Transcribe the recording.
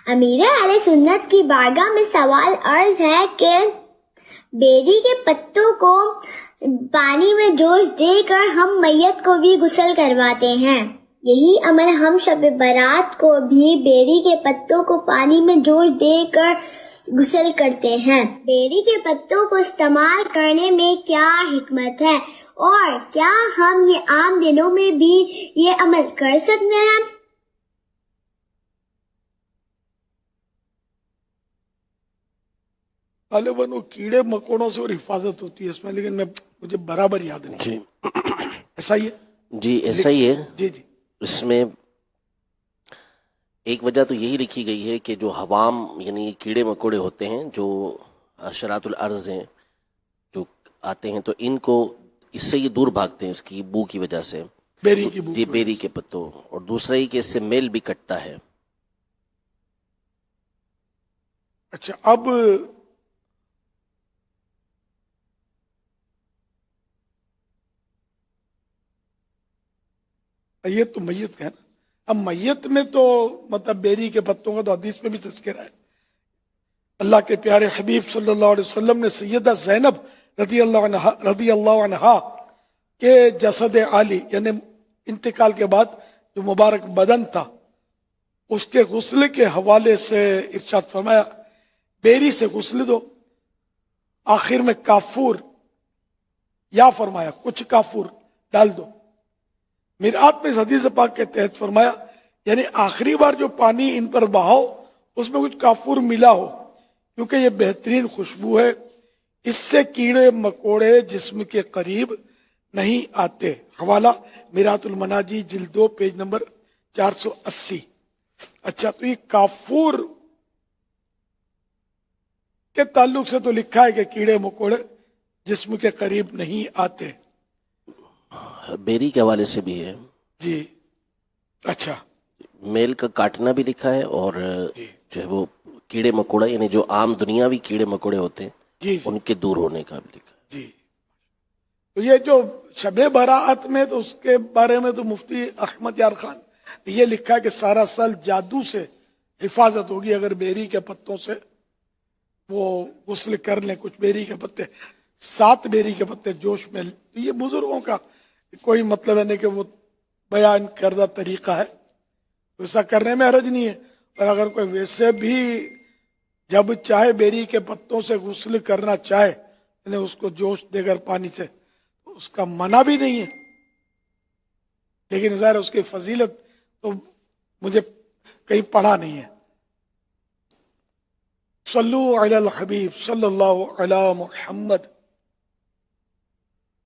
امیر اہل سنت کی بارگاہ میں سوال عرض ہے کہ بیری کے پتوں کو پانی میں جوش دے کر ہم میت کو بھی غسل کرواتے ہیں، یہی عمل ہم شب برات کو بھی بیری کے پتوں کو پانی میں جوش دے کر غسل کرتے ہیں۔ بیری کے پتوں کو استعمال کرنے میں کیا حکمت ہے، اور کیا ہم یہ عام دنوں میں بھی یہ عمل کر سکتے ہیں؟ غالباً وہ کیڑے مکوڑوں سے اور حفاظت ہوتی ہے اس میں، لیکن مجھے برابر یاد نہیں۔ جی ایسا ہی ہے؟ جی ایسا ہی ہے۔ جی جی اس میں ایک وجہ تو یہی لکھی گئی ہے کہ جو حوام یعنی کیڑے مکوڑے ہوتے ہیں جو حشرات الارض ہیں جو آتے ہیں، تو ان کو اس سے یہ دور بھاگتے ہیں اس کی بو کی وجہ سے، بیری کی بو یہ بیری کے پتوں، اور دوسرا ہی کہ اس سے میل بھی کٹتا ہے۔ اچھا، اب یہ تو میت کا ہے نا، اب میت میں تو مطلب بیری کے پتوں کا تو حدیث میں بھی تذکرہ ہے۔ اللہ کے پیارے حبیب صلی اللہ علیہ وسلم نے سیدہ زینب رضی اللہ عنہا کے جسد عالی یعنی انتقال کے بعد جو مبارک بدن تھا اس کے غسل کے حوالے سے ارشاد فرمایا بیری سے غسل دو، آخر میں کافور یا فرمایا کچھ کافور ڈال دو۔ میرات میں اس حدیث پاک کے تحت فرمایا یعنی آخری بار جو پانی ان پر بہاؤ اس میں کچھ کافور ملا ہو، کیونکہ یہ بہترین خوشبو ہے، اس سے کیڑے مکوڑے جسم کے قریب نہیں آتے۔ حوالہ میرات المناجی جلد 2 پیج نمبر 480۔ اچھا، تو یہ کافور کے تعلق سے تو لکھا ہے کہ کیڑے مکوڑے جسم کے قریب نہیں آتے۔ بیری کے حوالے سے بھی ہے جی اچھا، میل کا کاٹنا بھی لکھا ہے، اور جی جو ہے وہ کیڑے مکوڑا یعنی جو عام دنیاوی کیڑے مکوڑے ہوتے ہیں جی جی ان کے دور ہونے کا بھی لکھا ہے۔ جی۔ تو یہ جو شب براعت میں تو اس کے بارے میں تو مفتی احمد یار خان یہ لکھا ہے کہ سارا سال جادو سے حفاظت ہوگی اگر بیری کے پتوں سے وہ غسل کر لیں، کچھ بیری کے پتے 7 بیری کے پتے جوش میں، تو یہ بزرگوں کا کوئی مطلب ہے نہیں کہ وہ بیان کردہ طریقہ ہے، ایسا کرنے میں حرج نہیں ہے۔ اور اگر کوئی ویسے بھی جب چاہے بیری کے پتوں سے غسل کرنا چاہے یعنی اس کو جوش دے کر پانی سے، اس کا منع بھی نہیں ہے، لیکن ظاہر اس کی فضیلت تو مجھے کہیں پڑھا نہیں ہے۔ صلو علی الحبیب صلی اللہ علی محمد